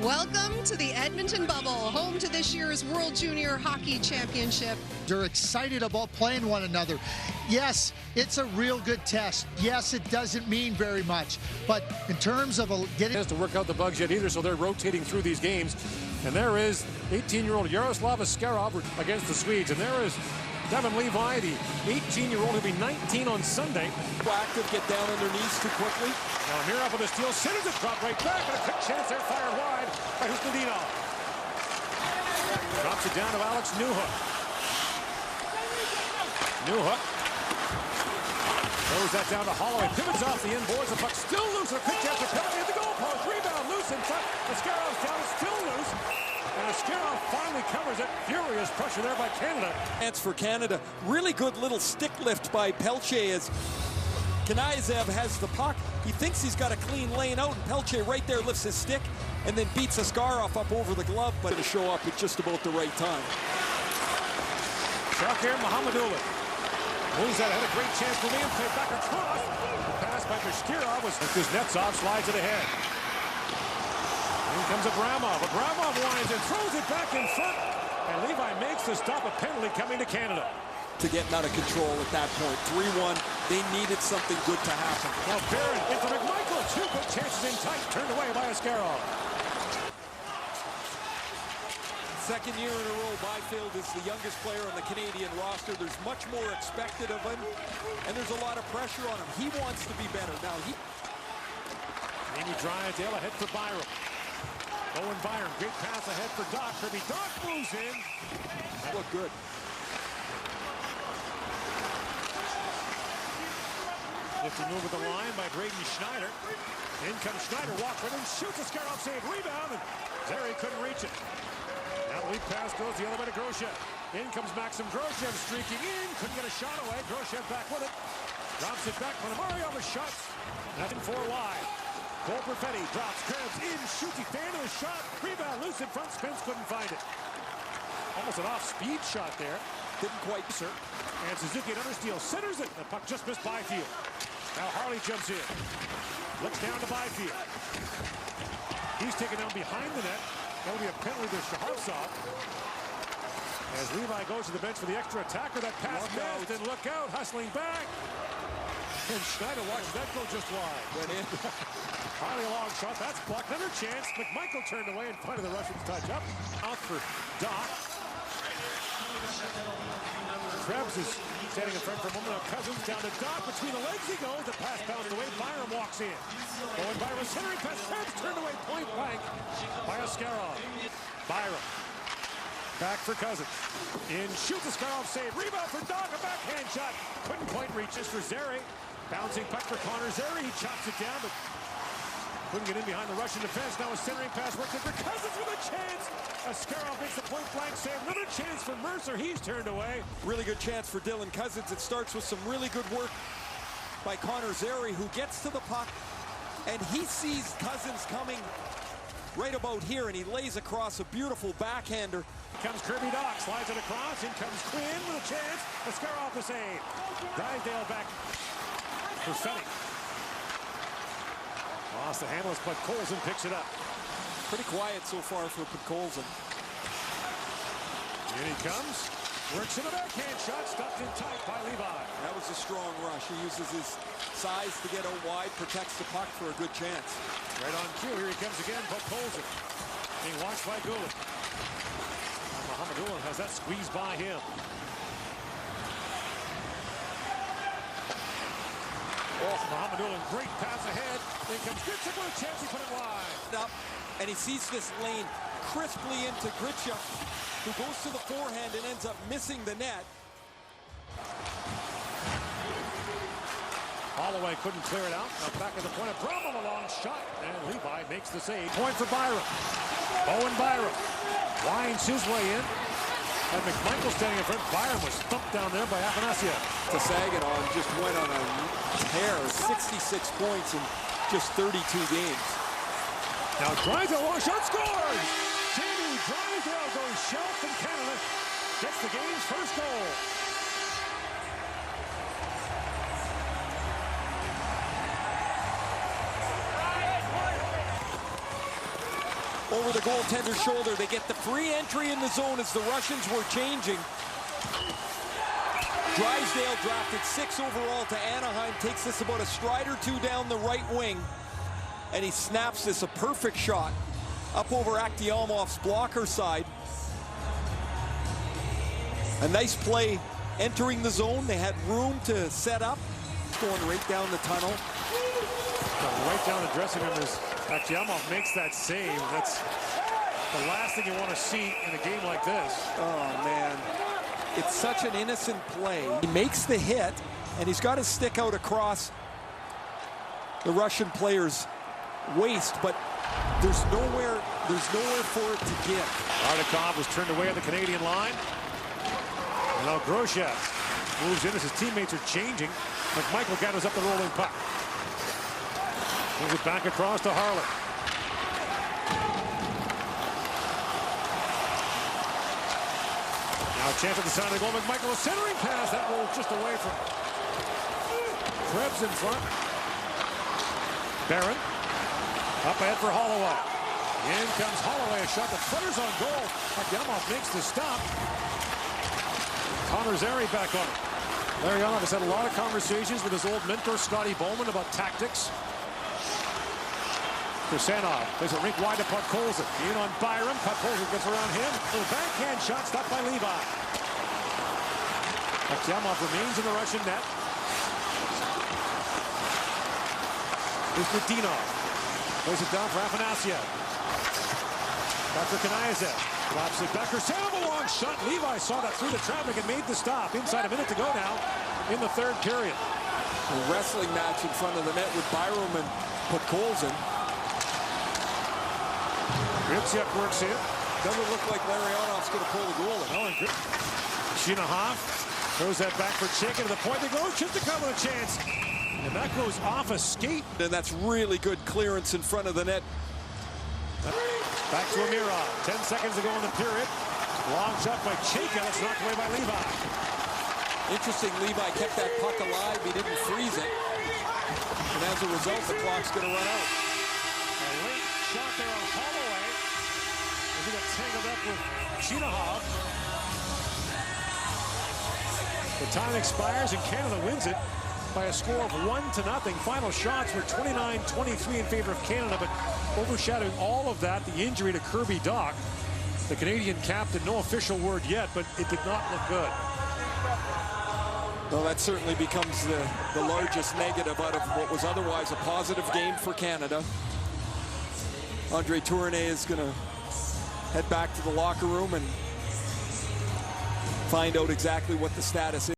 Welcome to the Edmonton Bubble, home to this year's World Junior Hockey Championship. They're excited about playing one another. Yes, it's a real good test. Yes, it doesn't mean very much. But in terms of getting... has to work out the bugs yet either, so they're rotating through these games. And there is 18-year-old Yaroslav Askarov against the Swedes. And there is Devin Levi, the 18-year-old, who'll be 19 on Sunday. Active, get down on their knees too quickly. Now here up with the steal, Simmons has dropped right back, and a quick chance there, fired wide by Husnudinov. Drops it down to Alex Newhook. Newhook throws that down to Holloway, pivots off the inboards, the puck still loose, and a quick chance for penalty at the goal post. Rebound loose in front, Askarov's down, still loose. And Askarov finally covers it. Furious pressure there by Canada. Chance for Canada. Really good little stick lift by Pelche as Kniazev has the puck. He thinks he's got a clean lane out, and Pelche right there lifts his stick and then beats Askarov up over the glove, but to show up at just about the right time. Shakir Mohamedulin moves that, had a great chance for Liam, played back across. The pass by Kuznetsov was Kuznetsov slides it ahead. In comes Abramov. Abramov winds and throws it back in front. And Levi makes the stop, a penalty coming to Canada. To getting out of control at that point. 3-1. They needed something good to happen. Now Barron into McMichael. Two good chances in tight. Turned away by Askarov. Second year in a row, Byfield is the youngest player on the Canadian roster. There's much more expected of him, and there's a lot of pressure on him. He wants to be better. Now Amy Drysdale ahead for Byram. Owen Byram, great pass ahead for Doc. Kirby Doc moves in. That looked good. Lifting move with the line by Braden Schneider. In comes Schneider, walks right in, shoots a Askarov save, rebound, and Zary couldn't reach it. Now the lead pass goes the other way to Grosjean. In comes Maxim Grosjean streaking in, couldn't get a shot away. Grosjean back with it. Drops it back, Ponomarev a shot. Nothing 4 wide. Cole Perfetti drops, grabs in, shoots, he fanned a shot. Rebound loose in front, Spence couldn't find it. Almost an off-speed shot there. Didn't quite sir. And Suzuki another steal, centers it. The puck just missed Byfield. Now Harley jumps in. Looks down to Byfield. He's taken down behind the net. That'll be a penalty to Shahartsov. As Levi goes to the bench for the extra attacker, that pass missed, and look out, hustling back. And Schneider watches that go just wide. Went in. Harley a long shot, that's blocked. Another chance. McMichael turned away and finally the Russians touch up. Out for Doc. Krebs is standing in front for a moment. Now Cousins down to Doc. Between the legs he goes. The pass bounced away. Byram walks in. Going Byram centering pass. Krebs turned away point blank by Askarov. Byram. Back for Cousins. In shoots Askarov save. Rebound for Doc. A backhand shot. Couldn't quite reach this for Zary. Bouncing puck for Connor Zary. He chops it down, but couldn't get in behind the Russian defense. Now a centering pass works in for Cousins with a chance. Askarov makes the point blank save. Another chance for Mercer. He's turned away. Really good chance for Dylan Cousins. It starts with some really good work by Connor Zary, who gets to the puck, and he sees Cousins coming right about here, and he lays across a beautiful backhander. Comes Kirby Doc, slides it across. In comes Quinn with a chance. Askarov the save. Drysdale back. Perfetti. Lost the handles, but Colson picks it up. Pretty quiet so far for Colson. Here he comes. Works in a backhand shot, stuffed in tight by Levi. That was a strong rush. He uses his size to get out wide, protects the puck for a good chance. Right on cue, here he comes again, but Colson being watched by Gulick. Mohamedulin has that squeezed by him. Oh, Mohamedulin, great pass ahead. Then comes Gritchuk with a chance, he put it wide. Up, and he sees this lane crisply into Gritchuk, who goes to the forehand and ends up missing the net. Holloway couldn't clear it out. Now back at the point of Bromwell, a long shot. And Levi makes the save. Point for Byram. Owen Byram winds his way in. And McMichael standing in front. Byram was thumped down there by Afanasiev. To Saginaw and just went on a tear. 66 points in just 32 games. Now Drysdale, long shot, scores! Jamie Drysdale goes shelf, and Canada gets the game's first goal. over the goaltender's shoulder. They get the free entry in the zone as the Russians were changing. Drysdale drafted 6 overall to Anaheim, takes this about a stride or 2 down the right wing, and he snaps this, a perfect shot, up over Akhtiamov's blocker side. A nice play entering the zone. They had room to set up. Going right down the tunnel. Right down the dressing room as Akhtiamov makes that save. That's the last thing you want to see in a game like this. Oh, man. It's such an innocent play. He makes the hit, and he's got his stick out across the Russian player's waist, but there's nowhere for it to give. Ardakov was turned away at the Canadian line. And now Grosjean moves in as his teammates are changing. McMichael gathers up the rolling puck. Moves it back across to Harlan. Now a chance at the side of the goal. McMichael, a centering pass. That rolls just away from Krebs in front. Barron. Up ahead for Holloway. In comes Holloway. A shot that flutters on goal. Akhtiamov makes the stop. Connor Zary back on it. Larionov has had a lot of conversations with his old mentor, Scotty Bowman, about tactics. Kusanov plays a rink wide to Podkolzin. In on Byram. Podkolzin gets around him. A backhand shot stopped by Levi. Akhtiamov remains in the Russian net. Here's Budinov. Plays it down for Afanasyev. Back for Kanayev. Drops it back. Kusanov, a long shot. Levi saw that through the traffic and made the stop. Inside a minute to go now in the third period. A wrestling match in front of the net with Byram and Podkolzin. Griciak works in. Doesn't look like Larionov's going to pull the goal. Chinahoff throws that back for Chicken to the point they go. Chistikov with a chance. And that goes off a skate. And that's really good clearance in front of the net. Back to Amirov. 10 seconds to go in the period. Long shot by Chayka. It's knocked away by Levi. Interesting, Levi kept that puck alive. He didn't freeze it. And as a result, the clock's going to run out. A late shot there on Holloway. As he got tangled up with Chinahoff. The time expires and Canada wins it by a score of 1-0. Final shots were 29-23 in favor of Canada, but overshadowing all of that, the injury to Kirby Dach. The Canadian captain, no official word yet, but it did not look good. Well, that certainly becomes the largest negative out of what was otherwise a positive game for Canada. Andre Tourigny is going to head back to the locker room and find out exactly what the status is.